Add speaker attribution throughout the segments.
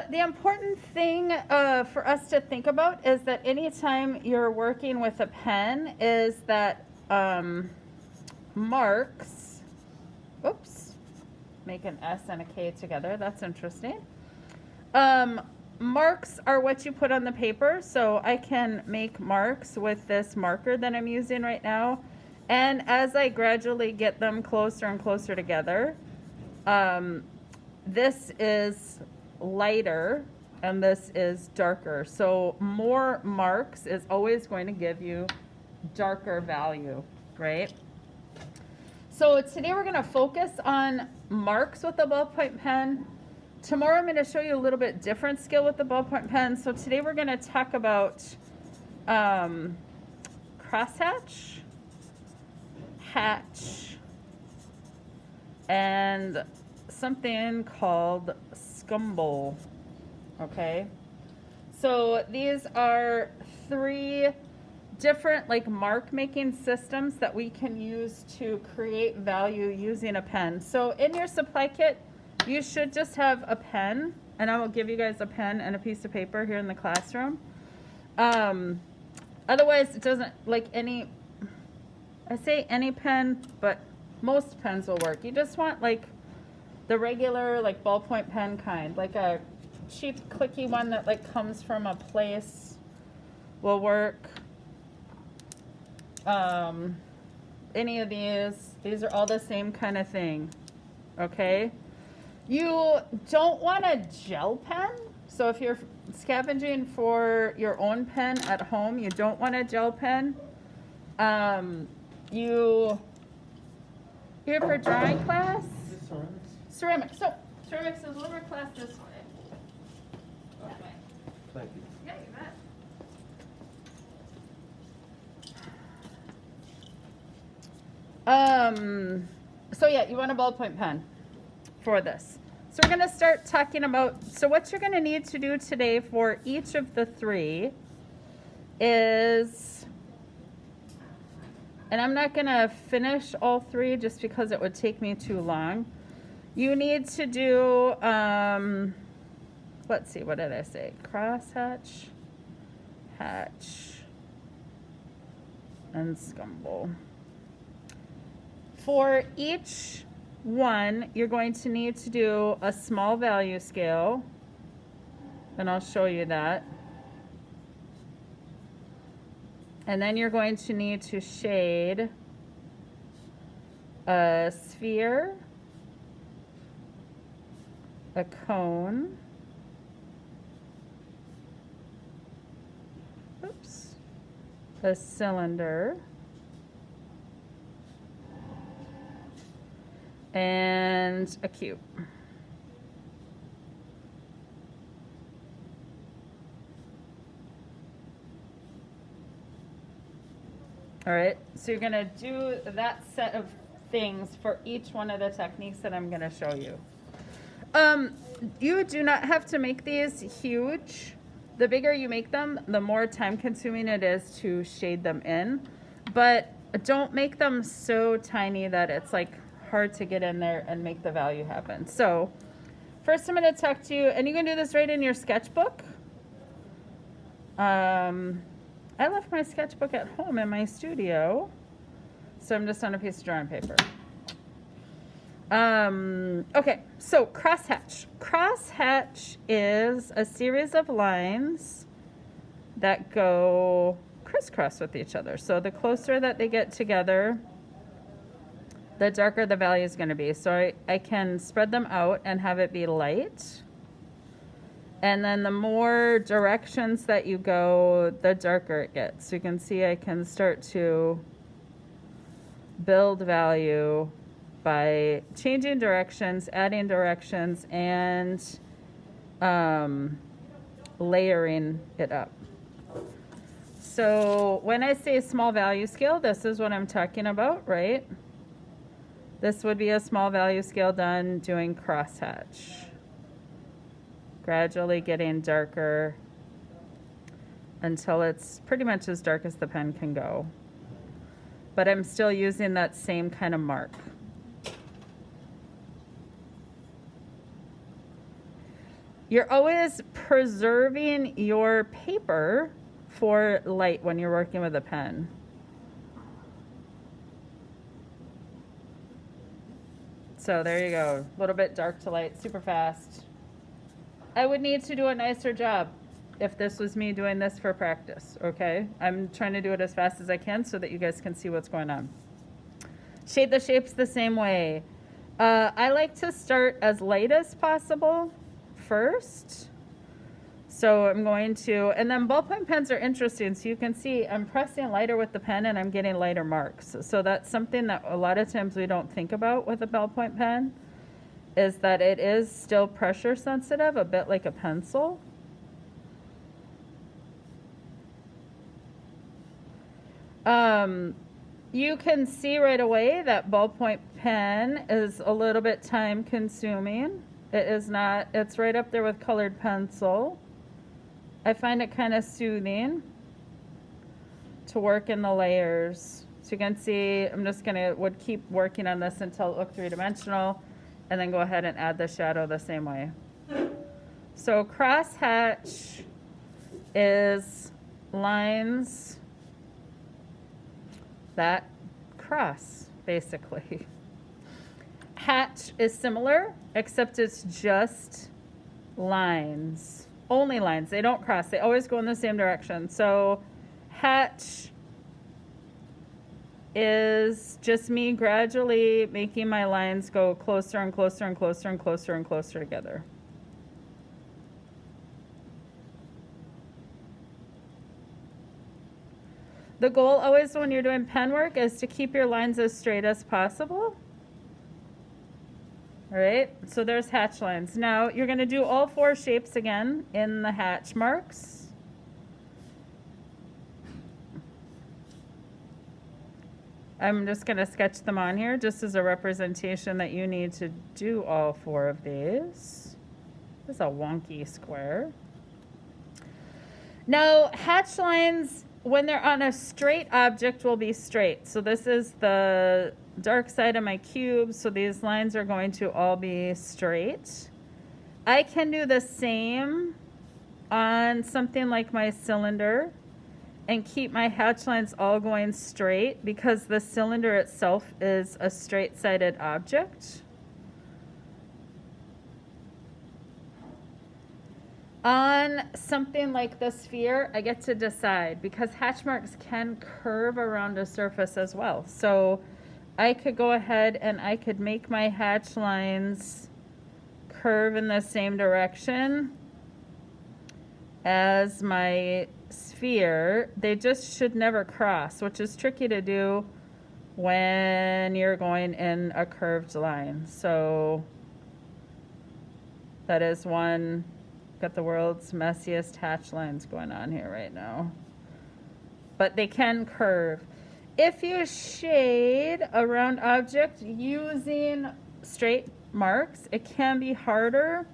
Speaker 1: the important thing for us to think about is that anytime you're working with a pen is that marks, oops, make an S and a K together. That's interesting. Marks are what you put on the paper, so I can make marks with this marker that I'm using right now. And as I gradually get them closer and closer together, this is lighter and this is darker. So more marks is always going to give you darker value, right? So today we're going to focus on marks with the ballpoint pen. Tomorrow I'm going to show you a little bit different skill with the ballpoint pen. So today we're going to talk about crosshatch, hatch, and something called scumble. Okay, so these are 3 different like mark making systems that we can use to create value using a pen. So in your supply kit you should just have a pen, and I will give you guys a pen and a piece of paper here in the classroom. Otherwise it doesn't, like any, I say any pen, but most pens will work. You just want like the regular like ballpoint pen kind, like a cheap clicky one that like comes from a place will work. Any of these are all the same kind of thing. Okay, you don't want a gel pen. So if you're scavenging for your own pen at home, you don't want a gel pen. You here for drawing class? Ceramics. So ceramics is lower class this way. That way.
Speaker 2: Thank you.
Speaker 1: Yeah, you bet. So yeah, you want a ballpoint pen for this. So we're going to start talking about, so what you're going to need to do today for each of the 3 is, and I'm not going to finish all 3 just because it would take me too long. You need to do, let's see, what did I say? Crosshatch, hatch, and scumble. For each one, you're going to need to do a small value scale, and I'll show you that. And then you're going to need to shade a sphere, a cone, oops, a cylinder, and a cube. All right, so you're going to do that set of things for each one of the techniques that I'm going to show you. You do not have to make these huge. The bigger you make them, the more time consuming it is to shade them in. But don't make them so tiny that it's like hard to get in there and make the value happen. So first I'm going to talk to you, and you can do this right in your sketchbook. I left my sketchbook at home in my studio, so I'm just on a piece of drawing paper. Okay, so crosshatch. Crosshatch is a series of lines that go crisscross with each other. So the closer that they get together, the darker the value is going to be. So I can spread them out and have it be light. And then the more directions that you go, the darker it gets. So you can see I can start to build value by changing directions, adding directions, and layering it up. So when I say small value scale, this is what I'm talking about, right? This would be a small value scale done doing crosshatch. Gradually getting darker until it's pretty much as dark as the pen can go. But I'm still using that same kind of mark. You're always preserving your paper for light when you're working with a pen. So there you go. A little bit dark to light, super fast. I would need to do a nicer job if this was me doing this for practice, okay? I'm trying to do it as fast as I can so that you guys can see what's going on. Shade the shapes the same way. I like to start as light as possible first. So I'm going to, and then ballpoint pens are interesting. So you can see I'm pressing lighter with the pen and I'm getting lighter marks. So that's something that a lot of times we don't think about with a ballpoint pen, is that it is still pressure sensitive, a bit like a pencil. You can see right away that ballpoint pen is a little bit time consuming. It is not, it's right up there with colored pencil. I find it kind of soothing to work in the layers. So you can see, I'm just would keep working on this until it looked three-dimensional, and then go ahead and add the shadow the same way. So crosshatch is lines that cross, basically. Hatch is similar, except it's just lines. Only lines. They don't cross. They always go in the same direction. So hatch is just me gradually making my lines go closer and closer and closer and closer and closer together. The goal always when you're doing pen work is to keep your lines as straight as possible. All right, so there's hatch lines. Now you're going to do all four shapes again in the hatch marks. I'm just going to sketch them on here just as a representation that you need to do all four of these. This is a wonky square. Now, hatch lines, when they're on a straight object, will be straight. So this is the dark side of my cube, so these lines are going to all be straight. I can do the same on something like my cylinder and keep my hatch lines all going straight because the cylinder itself is a straight-sided object. On something like the sphere, I get to decide because hatch marks can curve around a surface as well. So I could go ahead and I could make my hatch lines curve in the same direction as my sphere. They just should never cross, which is tricky to do when you're going in a curved line. So that is one. Got the world's messiest hatch lines going on here right now. But they can curve. If you shade a round object using straight marks, it can be harder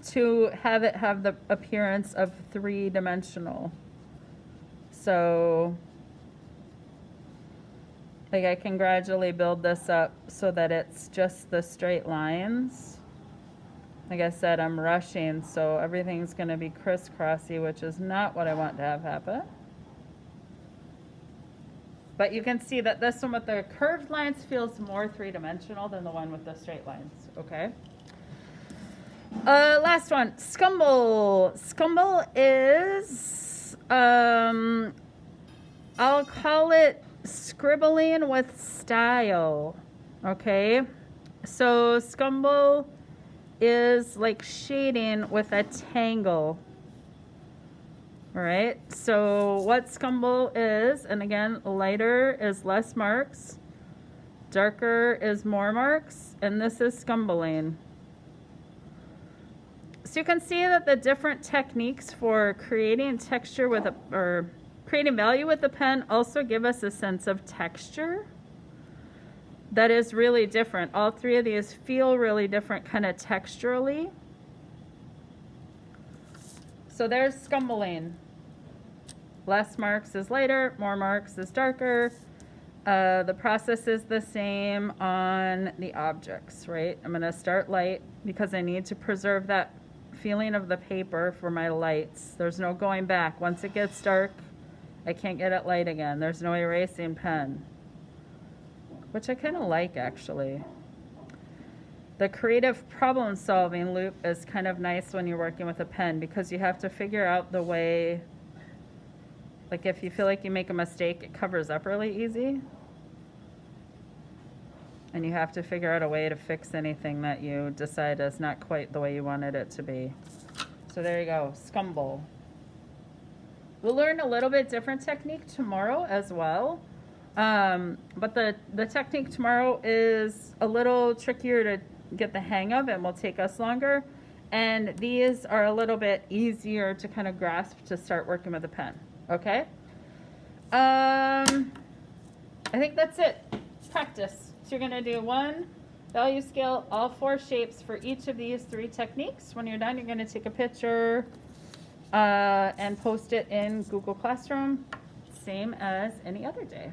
Speaker 1: to have it have the appearance of three-dimensional. So, like, I can gradually build this up so that it's just the straight lines. Like I said, I'm rushing, so everything's going to be crisscrossy, which is not what I want to have happen. But you can see that this one with the curved lines feels more three-dimensional than the one with the straight lines, okay? Last one, scumble. Scumble is, I'll call it scribbling with style, okay? So scumble is like shading with a tangle. All right, so what scumble is, and again, lighter is less marks, darker is more marks, and this is scumbling. So you can see that the different techniques for creating texture with or creating value with the pen also give us a sense of texture that is really different. All three of these feel really different kind of texturally. So there's scumbling. Less marks is lighter, more marks is darker. The process is the same on the objects, right? I'm going to start light because I need to preserve that feeling of the paper for my lights. There's no going back. Once it gets dark, I can't get it light again. There's no erasing pen, which I kind of like, actually. The creative problem solving loop is kind of nice when you're working with a pen, because you have to figure out the way, like if you feel like you make a mistake, it covers up really easy. And you have to figure out a way to fix anything that you decide is not quite the way you wanted it to be. So there you go, Scumble. We'll learn a little bit different technique tomorrow as well. But the technique tomorrow is a little trickier to get the hang of and will take us longer. And these are a little bit easier to kind of grasp to start working with a pen. Okay? I think that's it. Practice. So you're going to do one value scale, all 4 shapes for each of these 3 techniques. When you're done, you're going to take a picture and post it in Google Classroom, same as any other day.